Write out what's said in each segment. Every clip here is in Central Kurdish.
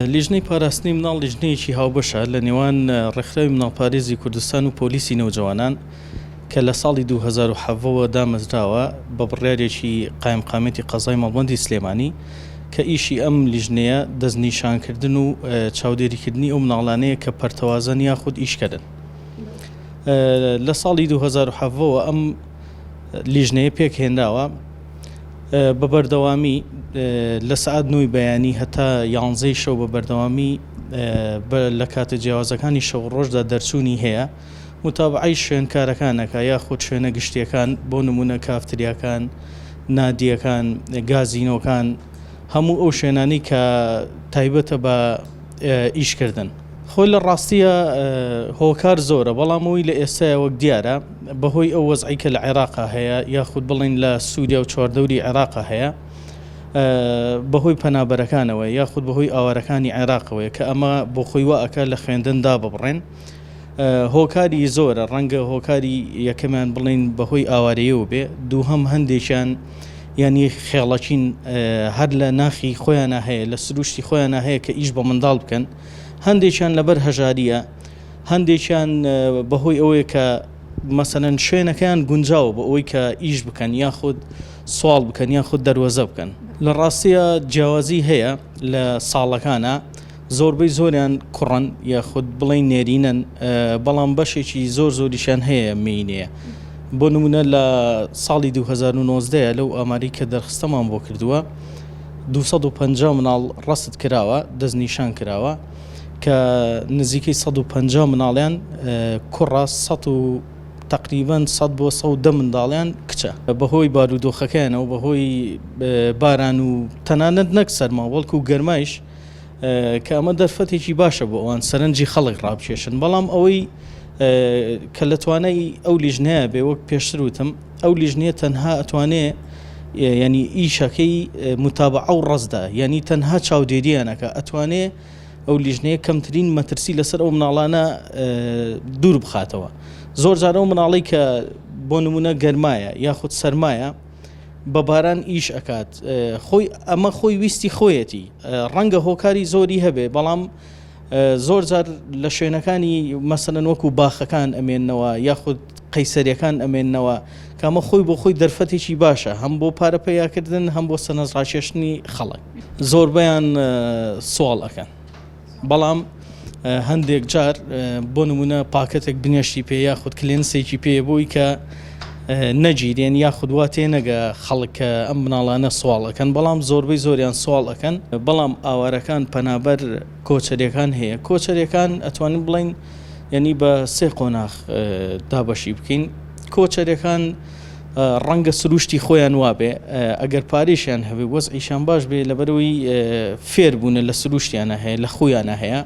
لیژنەی پاراستنی مناڵ لیژنەیەکی هاوبەشە لە نێوان ڕێکخراوی مناڵپارێزی کوردستان و پۆلیسی نەوجەوانان کە لە ساڵی 2007ەوە دامەزراوە بە بڕیارێکی قایمقامەتی قەزای مەڵبەندی سلێمانی کە ئیشی ئەم لیژنەیە دەستنیشانکردن و چاودێریکردنی ئەو مناڵانەیە کە پەرتەوازن یاخود ئیشکردن. لە ساڵی 2007ەوە ئەم لیژنەیە پێکهێنراوە بە بەردەوامی لە سعات 9 بەیانی هەتا 11 شەو بە بەردەوامی لە کاتە جیاوازەکانی شەو ڕۆژدا دەرچوونی هەیە متابعەی شوێنکارەکانەکە یاخود شوێنە گشتیەکان بۆ نمونە کافتریاکان، نادیەکان، گازینۆکان، هەموو ئەو شوێنانی کە تایبەتە بە ئیشکردن. خۆی لە ڕاستیە هۆکار زۆرە، بەڵام ئەوی لە ئێستاە وەک دیارە بەهۆی ئەو وەزعی کە لە عێراقا هەیە یاخود بڵین لە سووریا و چواردەوری عێراقا هەیە، بەهۆی پەنابەرەکانەوە یاخود بەهۆی ئاوارەکانی عێراقەوەی کە ئەمە بۆ خۆی وەئەکە لە خوێندندا ببڕێن، هۆکاری زۆرە. ڕەنگە هۆکاری یەکەمیان بڵین بەهۆی ئاوارەیەوە بێ، دووهەم هەندێکیان ینی خێڵەچین هەر لە ناخی خۆیانە هەیە، لە سروشتی خۆیانە هەیە کە ئیش بە منداڵ بکەن، هەندێکیان لەبەر هەژاریە، هەندێکیان بەهۆی ئەوەیە کە مەسەلەن شوێنەکەیان گونجاوە بە ئەوەی کە ئیش بکەن یاخود سوال بکەن یاخود دەروەزە بکەن. لە ڕاستیە جیاوازی هەیە لە ساڵەکانە، زۆربەی زۆریان کوڕن یاخود بڵین نێرینن، بەڵام بەشێکی زۆریشان هەیە مینەیە. بۆ نمونە لە ساڵی 2019 لەو ئاماری کە دەرخستەمان بۆ کردووە 250 مناڵ ڕەست کراوە، دەستنیشان کراوە کە نزیکەی 150 مناڵیان کوڕە، تقریباً 100 بۆ 110 منداڵیان کچە. بەهۆی بارودۆخەکەیانەوە، بەهۆی باران و تەنانەت نەک سەرما وەڵکو و گەرمایش کە ئەمە دەرفەتێکی باشە بۆ ئەوان سەرنجی خەڵک ڕابکێشن. بەڵام ئەوەی کە لە توانای ئەو لیژنەیە بێ، وەک پێشتر وتم، ئەو لیژنەیە تەنها ئەتوانێ ینی ئیشەکەی متابعە و ڕەزدا، ینی تەنها چاودێریانەکە ئەتوانێ ئەو لیژنەیە کەمترین مەترسی لەسەر ئەو مناڵانە دوور بخاتەوە. زۆر جارە ئەو مناڵی کە بۆ نمونە گەرمایە یاخود سەرمایە بە باران ئیش ئەکات، ئەمە خۆی ویستی خۆیەتی، ڕەنگە هۆکاری زۆری هەبێ، بەڵام زۆر جار لە شوێنەکانی مەسەلەن وەکو باخەکان ئەمێننەوە یاخود قەیسەریەکان ئەمێننەوە کە ئەمە خۆی بۆ خۆی دەرفەتێکی باشە، هەم بۆ پارە پەیاکردن هەم بۆ سەرنجڕاکێشتنی خەڵک. زۆربەیان سوال ئەکەن، بەڵام هەندێک جار بۆ نمونە پاکەتێک بنیاشتی پێ یاخود کلێنسێکی پێ بووی کە نەگیرێن یاخود وا تێنەگە خەڵک کە ئەم مناڵانە سوال ئەکەن، بەڵام زۆربەی زۆریان سوال ئەکەن. بەڵام ئاوارەکان پەنابەر کۆچەریەکان هەیە. کۆچەریەکان ئەتوانین بڵین ینی بە 3 قۆناغ دابەشی بکەین. کۆچەریەکان ڕەنگە سروشتی خۆیان وابێ، ئەگەر پارێشیان هەبێ وەزعیشان باش بێ لەبەرەوەی فێربوونە لە سروشتیانە هەیە، لە خۆیانە هەیە.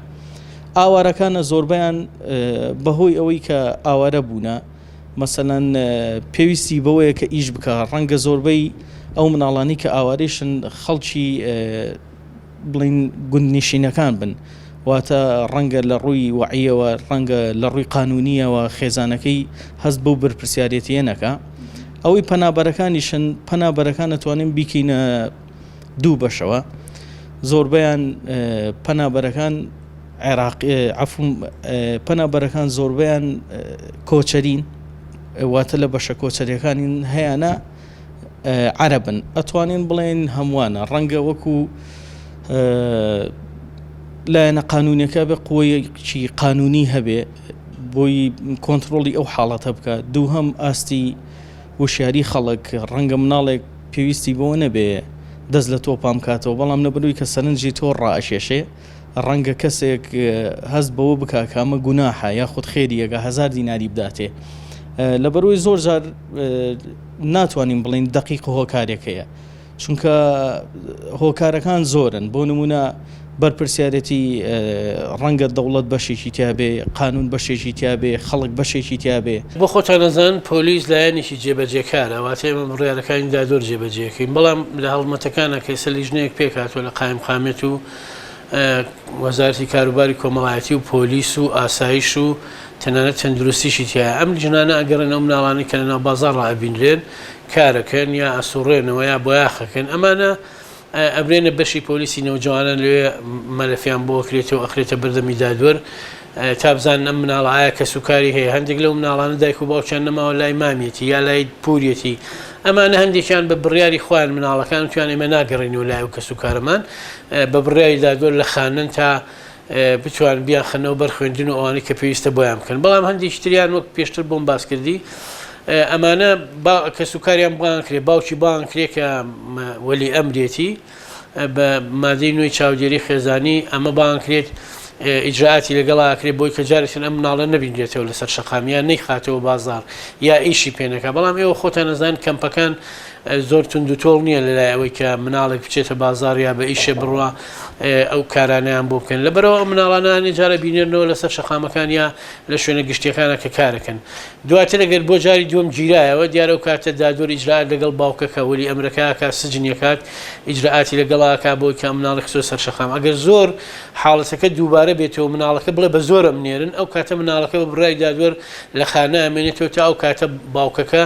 ئاوارەکانە زۆربیان بەهۆی ئەوەی کە ئاوارە بوونە، مەسەلەن پێویستی بەوەیە کە ئیش بکە، ڕەنگە زۆربەی ئەو مناڵانی کە ئاوارێشن خەڵکی بڵین گوندنشینەکان بن، واتە ڕەنگە لە ڕووی وەعیەوە، ڕەنگە لە ڕووی قانونیەوە خێزانەکەی هەست بەو بەرپرسیارەتیە نەکە. ئەوەی پەنابەرەکانیشن، پەنابەرەکان ئەتوانین بیکەینە 2 بەشەوە. زۆربیان پەنابەرەکان پەنابەرەکان زۆربیان کۆچەرین، واتە لە بەشە کۆچەریەکانین هەیەە عەرەبن، ئەتوانین بڵێن هەمووانە، ڕەنگە وەکو لایەنە قانونیەکە بێ، قووەیەکی قانونی هەبێ بۆی کۆنتڕۆڵی ئەو حاڵەتە بکە. دووهەم ئاستی وشیاری خەڵک، ڕەنگە مناڵێک پێویستی بەوە نەبێ دەست لە تۆپام کاتەوە، بەڵام نەبەروی کە سەرنجی تۆ ڕائەشێشێ، ڕەنگە کەسێک هەست بەوە بکە کە ئەمە گوناحە یاخود خێریەکە 1000 دیناری بداتێ. لەبەروی زۆر جار ناتوانین بڵین دەقیق هۆکارێکەیە، چونکە هۆکارەکان زۆرن. بۆ نمونە بەرپرسیارەتی ڕەنگە دەوڵەت بەشێکی تیابێ، قانون بەشێکی تیابێ، خەڵک بەشێکی تیابێ. بۆ خۆتان نەزان پۆلیس لایەنێکی جێبەجێکارە، واتە ئێمە بڕیارەکانی دادۆر جێبەجێکەین، بەڵام لە هەڵمەتەکانە کەسە لیژنەیەک پێکاتوە لە قایمقامێت و وەزارەتی کاروباری کۆمەڵایەتی و پۆلیس و ئاسایش و تەنانەت تەندروستیشی تایە. ئەم لیژنانە ئەگەڕێنەوە مناڵانی کە لەناو بازاڕ ڕابینرێن، کارەکەن یا ئەسوڕێنەوە یا بۆیاخەکەن، ئەمانە ئەبرێنە بەشی پۆلیسی نەوجوانان لێ مەلەفیان بۆ ئەکرێتەوە ئەخرێتە بەردەمی دادوەر تا بزان ئەم مناڵایە کە سوکاری هەیە هەندێک لەو مناڵانە دایک و باوکیان نەماوە لای مامێتی یا لای پورێتی ئەمانە هەندێکیان بە بڕیاری خۆیان مناڵەکان توان ئێمە ناگەڕێنەوە لای و کە سوکارەمان بە بڕیاری دادوەر لە خانن تا بتوان بیان خەنەوە بەرخوێندن و ئەوانەی کە پێویستە بۆیان بکەن بەڵام هەندێک تریان وەک پێشتر بۆم باس کردی ئەمانە کە سوکاریان بڵان کرێ باوکی بان کرێ کە وەلی ئەمرێتی بە مادەی نوێی چاودێری خێزانی ئەمە بان کرێت ئیجراعاتی لەگەڵاکرێت بۆی کە جارێکن ئەم مناڵە نەبینرێتەوە لەسەر شەقامیان نەیخاتەوە بازار یا ئیشی پێنەکە بەڵام ئێوە خۆتان نەزان کەمپەکان زۆر تونند و تۆڵ نییە لەلای ئەوەی کە مناڵێک بچێتە بازار یا بە ئیشە بڕوە ئەو کارانیان بۆ بکەن لەبەرەوە ئەو مناڵانانی جارە بینێنەوە لەسەر شەقامەکان یا لە شوێنە گشتیەکانە کە کارەکەن دواتر ئەگەر بۆ جاری دووەم گیرایەوە دیارە و کاتە دادوەر ئیجراعات لەگەڵ باوکەکە وەلی ئەمرەکە سجنیەکات ئیجراعاتی لەگەڵاکە بۆی کە مناڵی خسۆ سەر شەقام ئەگەر زۆر حاڵەتەکە دووبارە بێتەوە مناڵەکە بڵێ بە زۆرە منێرن ئەو کاتە مناڵەکە بە بڕای دادوەر لە خانە ئەمێنێتەوە تا ئەو کاتە باوکەکە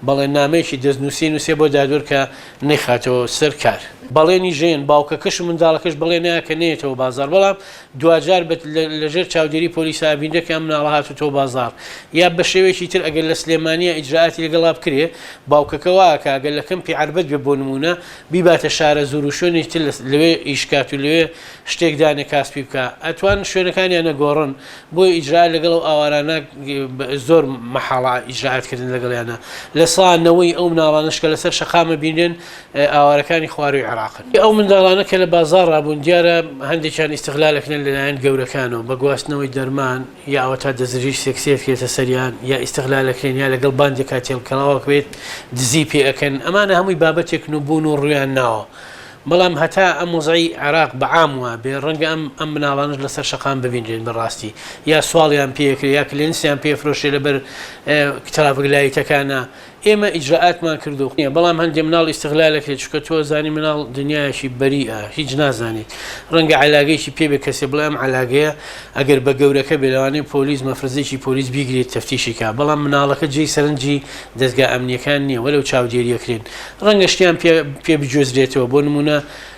بەڵێنامەیەکی دەستنووسی نووسێ بۆ دادوەر کە نەیخاتەوە سەر کار بەڵێنی ژێن باوکەکەش و منداڵەکەش بڵێنەیە کە نێتەوە بازار بەڵام دوجار لەژێر چاودێری پۆلیسا بینەکە ئەم مناڵە هاتوتەوە بازار یا بە شێوەیەکی تر ئەگەر لە سلێمانیە ئیجراعاتی لەگەڵا بکرێ باوکەکە واکە ئەگەر لە کەمپی عەربەت بێ بۆ نمونە بیباتە شارە زۆر و شوێنێکی تر لەوێ ئیشکات و لەوێ شتێک دانێ کاسپی بکە ئەتوان شوێنەکانیان نەگۆڕن بۆی ئیجراعات لەگەڵ ئەو ئاوارانە زۆر مەحاڵە ئیجراعاتکردن لەگەڵیانە لە سانەوەی ئەو مناڵانش کە لەسەر شەقامە بینێن ئاوارەکانی خواروی عێراقن ئەو منداڵانە کە لە بازار ڕابوون دیارە هەندێکیان ئیستیغلالەکەن لەلایەن گەورەکانەوە بە گواستنەوەی دەرمان یا ئەوە تا دەزریش سێکسێت کێتە سەریان یا ئیستیغلالەکەن یا لەگەڵ باندێکا تێڵکەڵاوە بێت دزی پێ ئەەکەن ئەمانە هەمووی بابەتێک نوبوون و ڕویان ناوە بەڵام هەتا ئەم وزعی عێراق بەعام وە بێ ڕەنگە ئەم مناڵانش لەسەر شەقام ببینرێن بەڕاستی یا سواڵیان پێکرێ یا کلێنسیان پێفرۆشێ لەبەر ترافگلایەتەکانە ئێمە ئیجراعاتمان کردو نیە بەڵام هەندێک مناڵ ئیستیغلالەکرێت چکە تۆ زانی مناڵ دنیایەکی بەریئە هیچ نازانێت ڕەنگە علاگەیەکی پێ بێ کەسێ بڵێ ئەم علاگەیە ئەگەر بە گەورەکە بێ لەوانەیە پۆلیس مەفرزێکی پۆلیس بیگرێت تەفتیشیکا بەڵام مناڵەکە جێی سەرنجی دەستگا ئەمنیەکان نییە وەلەو چاودێریەکرێن ڕەنگە شتیان پێ بجوێزرێتەوە بۆ نمونە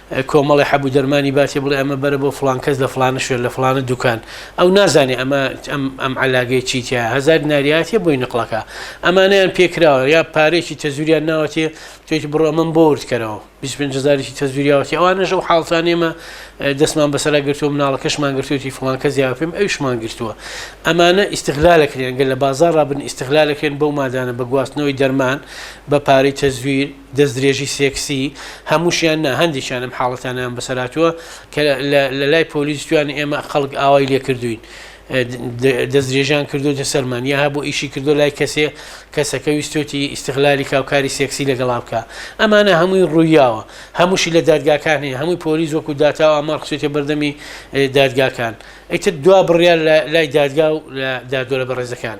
کۆمەڵی حەبوو دەرمانی باتی بڵێ ئەمە بەرە بۆ فلان کەس لە فلانە شوێن لە فلانە دوکان ئەو نازانێ ئەم علاگەی چیتە هەزار ناریاتە بۆی نقلەکە ئەمانیان پێکراوە یا پارێکی تەزوریان ناوەتێ توێکی بڕۆ ئەمەم بۆ وردکەرەوە 25,000 تەزوریاوەتی ئەوانەژە و حاڵتان ئێمە دەستمان بەسەرا گرتووە مناڵەکەشمان گرتووەتی فڵان کەس یا پێم ئەوشمان گرتووە ئەمانە ئیستیغلالەکرێن گەل لە بازار ڕابن ئیستیغلالەکرێن بەو مادانە بە گواستنەوەی دەرمان بە پارەی تەزویر دەستدرێژی سێکسی هەمووشیان نا هەندێکیان ئەم حاڵەتانیان بەسەراتووە کە لە لای پۆلیس توانێ ئێمە خەڵک ئاوای لێ کردوین دەستدرێژیان کردوتە سەرمان یا هەبوو ئیشی کردو لای کەسەکە ویستۆتی ئیستیغلالی کاوکاری سێکسی لەگەڵا بکە ئەمانە هەمووی ڕوویاوە هەمووشی لە دادگاکان هەیە هەمووی پۆلیس وەکو داتاوە ئەمار خسوێتە بەردەمی دادگاکان ئەیتر دوا بڕیار لای دادگا و لە دادوەرە بەڕێزەکانە